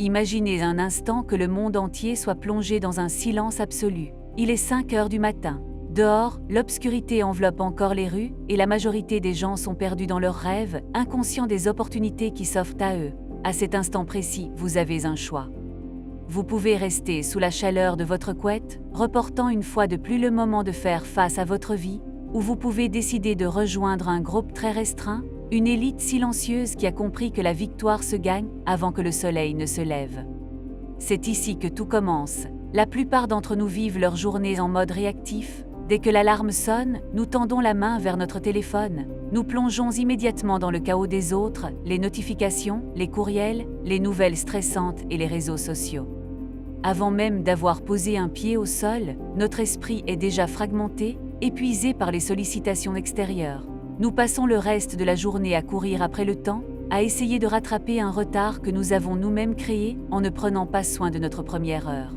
Imaginez un instant que le monde entier soit plongé dans un silence absolu. Il est 5 heures du matin. Dehors, l'obscurité enveloppe encore les rues et la majorité des gens sont perdus dans leurs rêves, inconscients des opportunités qui s'offrent à eux. À cet instant précis, vous avez un choix. Vous pouvez rester sous la chaleur de votre couette, reportant une fois de plus le moment de faire face à votre vie, ou vous pouvez décider de rejoindre un groupe très restreint, une élite silencieuse qui a compris que la victoire se gagne avant que le soleil ne se lève. C'est ici que tout commence. La plupart d'entre nous vivent leurs journées en mode réactif. Dès que l'alarme sonne, nous tendons la main vers notre téléphone. Nous plongeons immédiatement dans le chaos des autres, les notifications, les courriels, les nouvelles stressantes et les réseaux sociaux. Avant même d'avoir posé un pied au sol, notre esprit est déjà fragmenté, épuisé par les sollicitations extérieures. Nous passons le reste de la journée à courir après le temps, à essayer de rattraper un retard que nous avons nous-mêmes créé en ne prenant pas soin de notre première heure.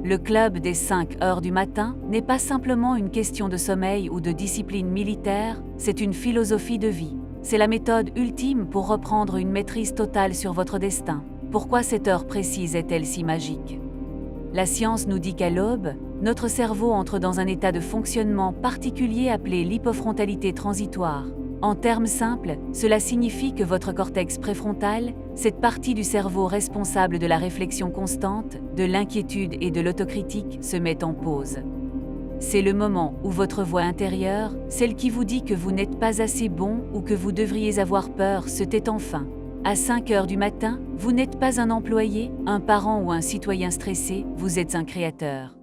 Le club des 5 heures du matin n'est pas simplement une question de sommeil ou de discipline militaire, c'est une philosophie de vie. C'est la méthode ultime pour reprendre une maîtrise totale sur votre destin. Pourquoi cette heure précise est-elle si magique ? La science nous dit qu'à l'aube, notre cerveau entre dans un état de fonctionnement particulier appelé l'hypofrontalité transitoire. En termes simples, cela signifie que votre cortex préfrontal, cette partie du cerveau responsable de la réflexion constante, de l'inquiétude et de l'autocritique, se met en pause. C'est le moment où votre voix intérieure, celle qui vous dit que vous n'êtes pas assez bon ou que vous devriez avoir peur, se tait enfin. À 5 heures du matin, vous n'êtes pas un employé, un parent ou un citoyen stressé, vous êtes un créateur.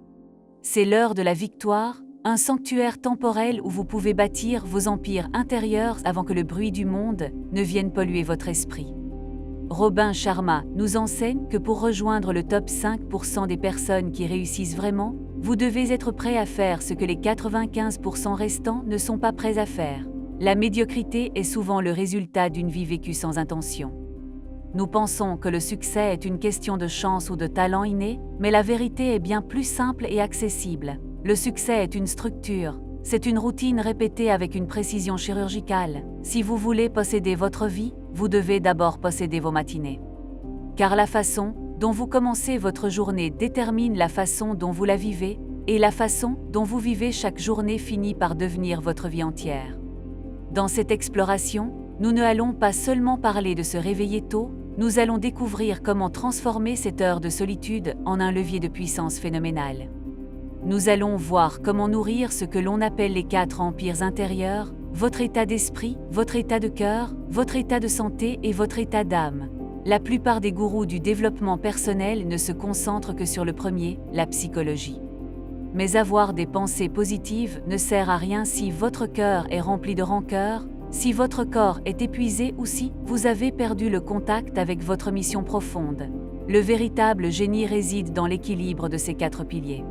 C'est l'heure de la victoire, un sanctuaire temporel où vous pouvez bâtir vos empires intérieurs avant que le bruit du monde ne vienne polluer votre esprit. Robin Sharma nous enseigne que pour rejoindre le top 5% des personnes qui réussissent vraiment, vous devez être prêt à faire ce que les 95% restants ne sont pas prêts à faire. La médiocrité est souvent le résultat d'une vie vécue sans intention. Nous pensons que le succès est une question de chance ou de talent inné, mais la vérité est bien plus simple et accessible. Le succès est une structure, c'est une routine répétée avec une précision chirurgicale. Si vous voulez posséder votre vie, vous devez d'abord posséder vos matinées. Car la façon dont vous commencez votre journée détermine la façon dont vous la vivez, et la façon dont vous vivez chaque journée finit par devenir votre vie entière. Dans cette exploration, nous ne allons pas seulement parler de se réveiller tôt, nous allons découvrir comment transformer cette heure de solitude en un levier de puissance phénoménale. Nous allons voir comment nourrir ce que l'on appelle les 4 empires intérieurs, votre état d'esprit, votre état de cœur, votre état de santé et votre état d'âme. La plupart des gourous du développement personnel ne se concentrent que sur le premier, la psychologie. Mais avoir des pensées positives ne sert à rien si votre cœur est rempli de rancœur, si votre corps est épuisé ou si vous avez perdu le contact avec votre mission profonde. Le véritable génie réside dans l'équilibre de ces 4 piliers.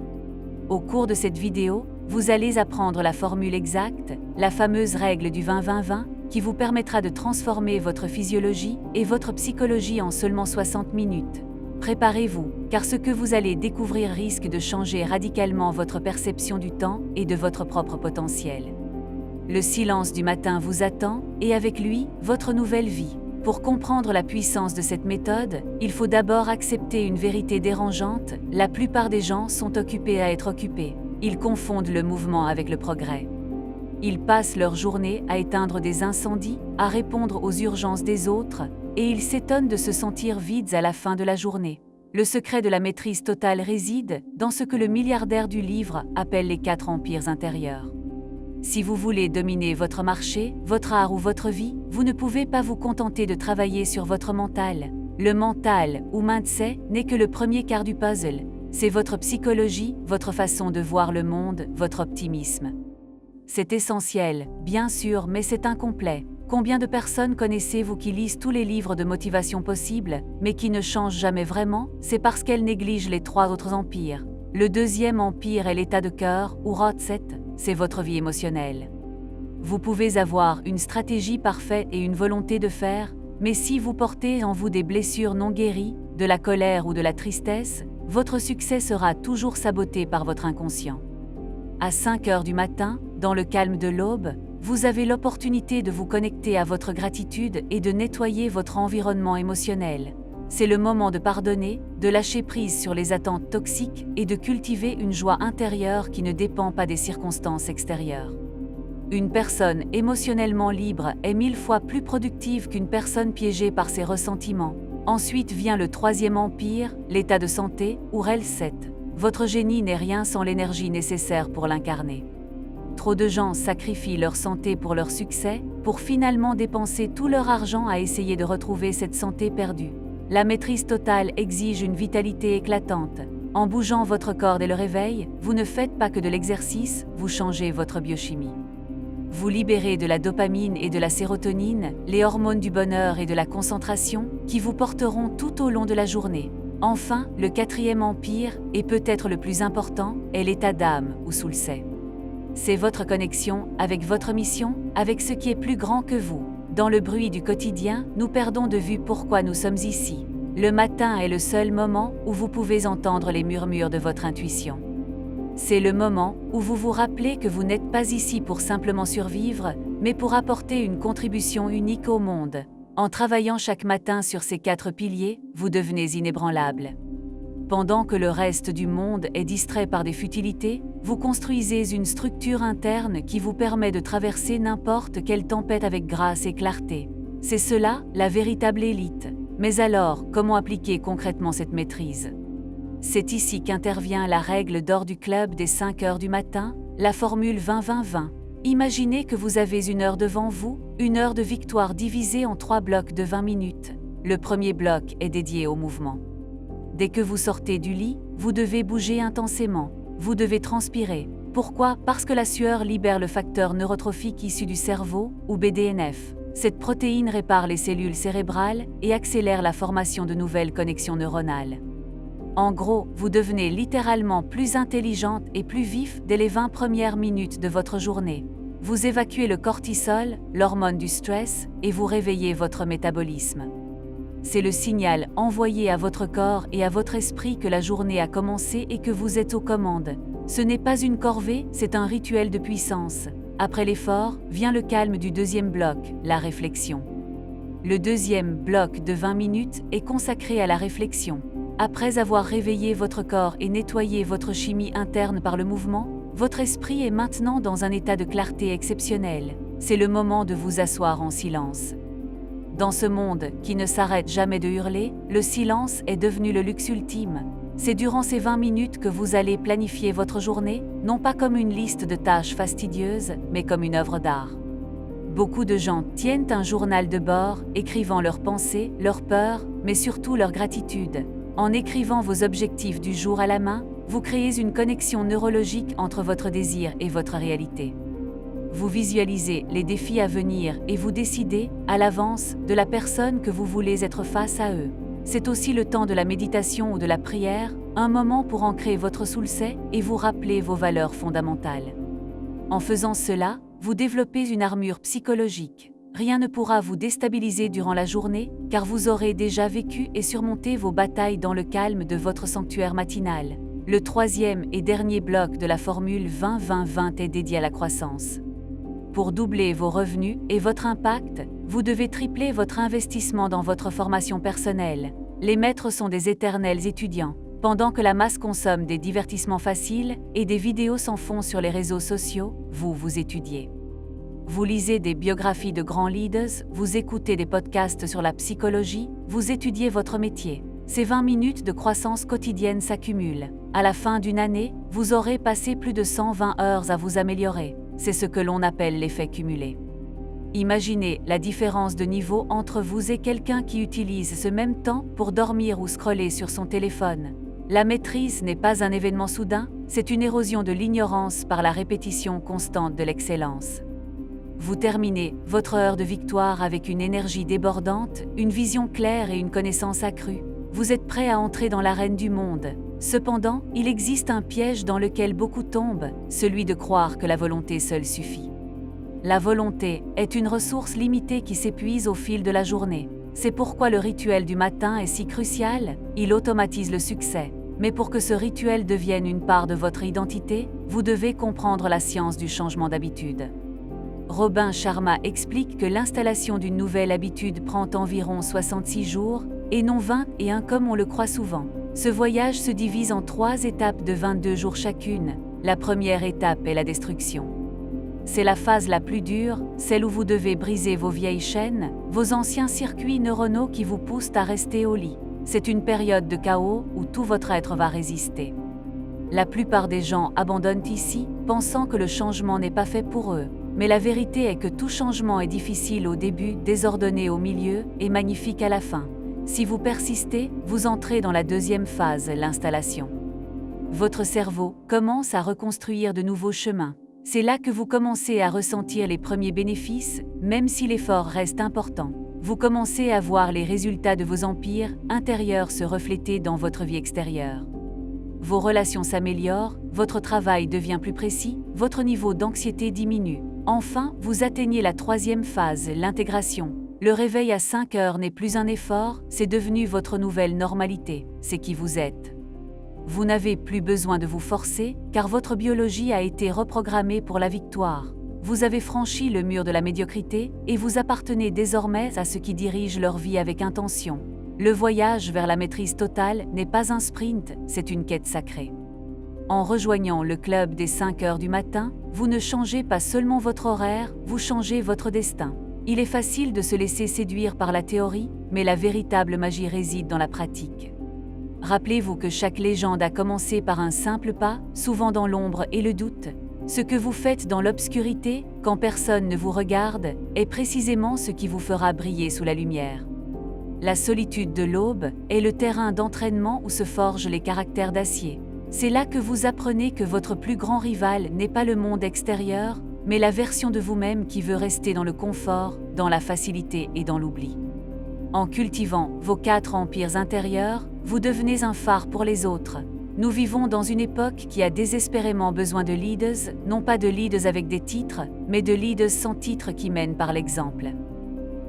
Au cours de cette vidéo, vous allez apprendre la formule exacte, la fameuse règle du 20-20-20, qui vous permettra de transformer votre physiologie et votre psychologie en seulement 60 minutes. Préparez-vous, car ce que vous allez découvrir risque de changer radicalement votre perception du temps et de votre propre potentiel. Le silence du matin vous attend, et avec lui, votre nouvelle vie. Pour comprendre la puissance de cette méthode, il faut d'abord accepter une vérité dérangeante, la plupart des gens sont occupés à être occupés. Ils confondent le mouvement avec le progrès. Ils passent leur journée à éteindre des incendies, à répondre aux urgences des autres, et ils s'étonnent de se sentir vides à la fin de la journée. Le secret de la maîtrise totale réside dans ce que le milliardaire du livre appelle les 4 empires intérieurs. Si vous voulez dominer votre marché, votre art ou votre vie, vous ne pouvez pas vous contenter de travailler sur votre mental. Le mental, ou mindset, n'est que le premier quart du puzzle. C'est votre psychologie, votre façon de voir le monde, votre optimisme. C'est essentiel, bien sûr, mais c'est incomplet. Combien de personnes connaissez-vous qui lisent tous les livres de motivation possibles, mais qui ne changent jamais vraiment? C'est parce qu'elles négligent les 3 autres empires. Le deuxième empire est l'état de cœur, ou Rotset, c'est votre vie émotionnelle. Vous pouvez avoir une stratégie parfaite et une volonté de faire, mais si vous portez en vous des blessures non guéries, de la colère ou de la tristesse, votre succès sera toujours saboté par votre inconscient. À 5 heures du matin, dans le calme de l'aube, vous avez l'opportunité de vous connecter à votre gratitude et de nettoyer votre environnement émotionnel. C'est le moment de pardonner, de lâcher prise sur les attentes toxiques et de cultiver une joie intérieure qui ne dépend pas des circonstances extérieures. Une personne émotionnellement libre est 1000 fois plus productive qu'une personne piégée par ses ressentiments. Ensuite vient le troisième empire, l'état de santé, ou REL 7. Votre génie n'est rien sans l'énergie nécessaire pour l'incarner. Trop de gens sacrifient leur santé pour leur succès, pour finalement dépenser tout leur argent à essayer de retrouver cette santé perdue. La maîtrise totale exige une vitalité éclatante. En bougeant votre corps dès le réveil, vous ne faites pas que de l'exercice, vous changez votre biochimie. Vous libérez de la dopamine et de la sérotonine, les hormones du bonheur et de la concentration, qui vous porteront tout au long de la journée. Enfin, le quatrième empire, et peut-être le plus important, est l'état d'âme ou soulsé. C'est votre connexion avec votre mission, avec ce qui est plus grand que vous. Dans le bruit du quotidien, nous perdons de vue pourquoi nous sommes ici. Le matin est le seul moment où vous pouvez entendre les murmures de votre intuition. C'est le moment où vous vous rappelez que vous n'êtes pas ici pour simplement survivre, mais pour apporter une contribution unique au monde. En travaillant chaque matin sur ces 4 piliers, vous devenez inébranlable. Pendant que le reste du monde est distrait par des futilités, vous construisez une structure interne qui vous permet de traverser n'importe quelle tempête avec grâce et clarté. C'est cela, la véritable élite. Mais alors, comment appliquer concrètement cette maîtrise? C'est ici qu'intervient la règle d'or du club des 5 heures du matin, la formule 20-20-20. Imaginez que vous avez une heure devant vous, une heure de victoire divisée en 3 blocs de 20 minutes. Le premier bloc est dédié au mouvement. Dès que vous sortez du lit, vous devez bouger intensément. Vous devez transpirer. Pourquoi? Parce que la sueur libère le facteur neurotrophique issu du cerveau, ou BDNF. Cette protéine répare les cellules cérébrales et accélère la formation de nouvelles connexions neuronales. En gros, vous devenez littéralement plus intelligente et plus vif dès les 20 premières minutes de votre journée. Vous évacuez le cortisol, l'hormone du stress, et vous réveillez votre métabolisme. C'est le signal envoyé à votre corps et à votre esprit que la journée a commencé et que vous êtes aux commandes. Ce n'est pas une corvée, c'est un rituel de puissance. Après l'effort, vient le calme du deuxième bloc, la réflexion. Le deuxième bloc de 20 minutes est consacré à la réflexion. Après avoir réveillé votre corps et nettoyé votre chimie interne par le mouvement, votre esprit est maintenant dans un état de clarté exceptionnel. C'est le moment de vous asseoir en silence. Dans ce monde qui ne s'arrête jamais de hurler, le silence est devenu le luxe ultime. C'est durant ces 20 minutes que vous allez planifier votre journée, non pas comme une liste de tâches fastidieuses, mais comme une œuvre d'art. Beaucoup de gens tiennent un journal de bord, écrivant leurs pensées, leurs peurs, mais surtout leur gratitude. En écrivant vos objectifs du jour à la main, vous créez une connexion neurologique entre votre désir et votre réalité. Vous visualisez les défis à venir et vous décidez, à l'avance, de la personne que vous voulez être face à eux. C'est aussi le temps de la méditation ou de la prière, un moment pour ancrer votre soulsé et vous rappeler vos valeurs fondamentales. En faisant cela, vous développez une armure psychologique. Rien ne pourra vous déstabiliser durant la journée, car vous aurez déjà vécu et surmonté vos batailles dans le calme de votre sanctuaire matinal. Le troisième et dernier bloc de la formule 20-20-20 est dédié à la croissance. Pour doubler vos revenus et votre impact, vous devez tripler votre investissement dans votre formation personnelle. Les maîtres sont des éternels étudiants. Pendant que la masse consomme des divertissements faciles et des vidéos sans fond sur les réseaux sociaux, vous étudiez. Vous lisez des biographies de grands leaders, vous écoutez des podcasts sur la psychologie, vous étudiez votre métier. Ces 20 minutes de croissance quotidienne s'accumulent. À la fin d'une année, vous aurez passé plus de 120 heures à vous améliorer. C'est ce que l'on appelle l'effet cumulé. Imaginez la différence de niveau entre vous et quelqu'un qui utilise ce même temps pour dormir ou scroller sur son téléphone. La maîtrise n'est pas un événement soudain, c'est une érosion de l'ignorance par la répétition constante de l'excellence. Vous terminez votre heure de victoire avec une énergie débordante, une vision claire et une connaissance accrue. Vous êtes prêt à entrer dans l'arène du monde. Cependant, il existe un piège dans lequel beaucoup tombent, celui de croire que la volonté seule suffit. La volonté est une ressource limitée qui s'épuise au fil de la journée. C'est pourquoi le rituel du matin est si crucial, il automatise le succès. Mais pour que ce rituel devienne une part de votre identité, vous devez comprendre la science du changement d'habitude. Robin Sharma explique que l'installation d'une nouvelle habitude prend environ 66 jours, et non 21 comme on le croit souvent. Ce voyage se divise en 3 étapes de 22 jours chacune. La première étape est la destruction. C'est la phase la plus dure, celle où vous devez briser vos vieilles chaînes, vos anciens circuits neuronaux qui vous poussent à rester au lit. C'est une période de chaos où tout votre être va résister. La plupart des gens abandonnent ici, pensant que le changement n'est pas fait pour eux. Mais la vérité est que tout changement est difficile au début, désordonné au milieu et magnifique à la fin. Si vous persistez, vous entrez dans la deuxième phase, l'installation. Votre cerveau commence à reconstruire de nouveaux chemins. C'est là que vous commencez à ressentir les premiers bénéfices, même si l'effort reste important. Vous commencez à voir les résultats de vos empires intérieurs se refléter dans votre vie extérieure. Vos relations s'améliorent, votre travail devient plus précis, votre niveau d'anxiété diminue. Enfin, vous atteignez la troisième phase, l'intégration. Le réveil à 5 heures n'est plus un effort, c'est devenu votre nouvelle normalité, c'est qui vous êtes. Vous n'avez plus besoin de vous forcer, car votre biologie a été reprogrammée pour la victoire. Vous avez franchi le mur de la médiocrité et vous appartenez désormais à ceux qui dirigent leur vie avec intention. Le voyage vers la maîtrise totale n'est pas un sprint, c'est une quête sacrée. En rejoignant le club des 5 heures du matin, vous ne changez pas seulement votre horaire, vous changez votre destin. Il est facile de se laisser séduire par la théorie, mais la véritable magie réside dans la pratique. Rappelez-vous que chaque légende a commencé par un simple pas, souvent dans l'ombre et le doute. Ce que vous faites dans l'obscurité, quand personne ne vous regarde, est précisément ce qui vous fera briller sous la lumière. La solitude de l'aube est le terrain d'entraînement où se forgent les caractères d'acier. C'est là que vous apprenez que votre plus grand rival n'est pas le monde extérieur, mais la version de vous-même qui veut rester dans le confort, dans la facilité et dans l'oubli. En cultivant vos 4 empires intérieurs, vous devenez un phare pour les autres. Nous vivons dans une époque qui a désespérément besoin de leaders, non pas de leaders avec des titres, mais de leaders sans titre qui mènent par l'exemple.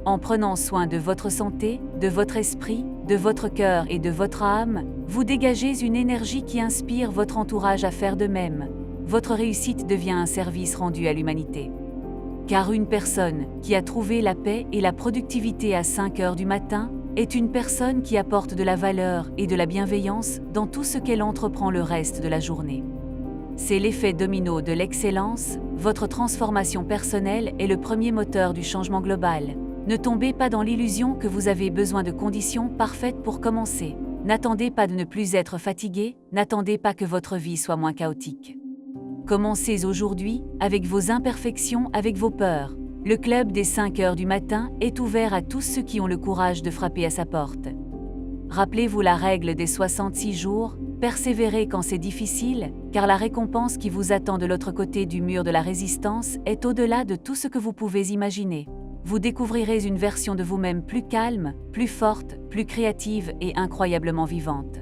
En prenant soin de votre santé, de votre esprit, de votre cœur et de votre âme, vous dégagez une énergie qui inspire votre entourage à faire de même. Votre réussite devient un service rendu à l'humanité. Car une personne qui a trouvé la paix et la productivité à 5 heures du matin est une personne qui apporte de la valeur et de la bienveillance dans tout ce qu'elle entreprend le reste de la journée. C'est l'effet domino de l'excellence, votre transformation personnelle est le premier moteur du changement global. Ne tombez pas dans l'illusion que vous avez besoin de conditions parfaites pour commencer. N'attendez pas de ne plus être fatigué, n'attendez pas que votre vie soit moins chaotique. Commencez aujourd'hui, avec vos imperfections, avec vos peurs. Le club des 5 heures du matin est ouvert à tous ceux qui ont le courage de frapper à sa porte. Rappelez-vous la règle des 66 jours, persévérez quand c'est difficile, car la récompense qui vous attend de l'autre côté du mur de la résistance est au-delà de tout ce que vous pouvez imaginer. Vous découvrirez une version de vous-même plus calme, plus forte, plus créative et incroyablement vivante.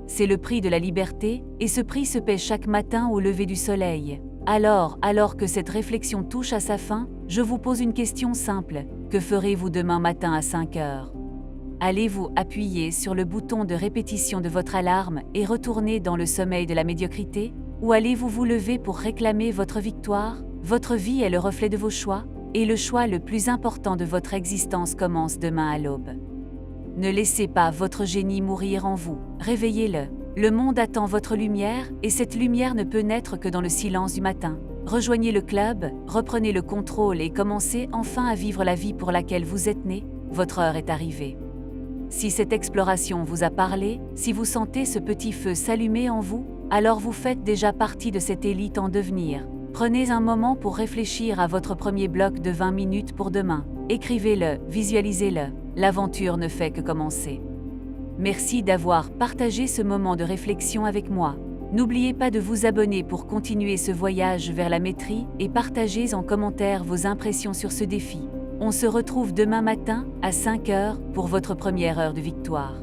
C'est le prix de la liberté, et ce prix se paie chaque matin au lever du soleil. Alors que cette réflexion touche à sa fin, je vous pose une question simple. Que ferez-vous demain matin à 5 heures? Allez-vous appuyer sur le bouton de répétition de votre alarme et retourner dans le sommeil de la médiocrité? Ou allez-vous vous lever pour réclamer votre victoire? Votre vie est le reflet de vos choix, et le choix le plus important de votre existence commence demain à l'aube. Ne laissez pas votre génie mourir en vous, réveillez-le. Le monde attend votre lumière, et cette lumière ne peut naître que dans le silence du matin. Rejoignez le club, reprenez le contrôle et commencez enfin à vivre la vie pour laquelle vous êtes né, votre heure est arrivée. Si cette exploration vous a parlé, si vous sentez ce petit feu s'allumer en vous, alors vous faites déjà partie de cette élite en devenir. Prenez un moment pour réfléchir à votre premier bloc de 20 minutes pour demain. Écrivez-le, visualisez-le. L'aventure ne fait que commencer. Merci d'avoir partagé ce moment de réflexion avec moi. N'oubliez pas de vous abonner pour continuer ce voyage vers la maîtrise et partagez en commentaire vos impressions sur ce défi. On se retrouve demain matin à 5 heures pour votre première heure de victoire.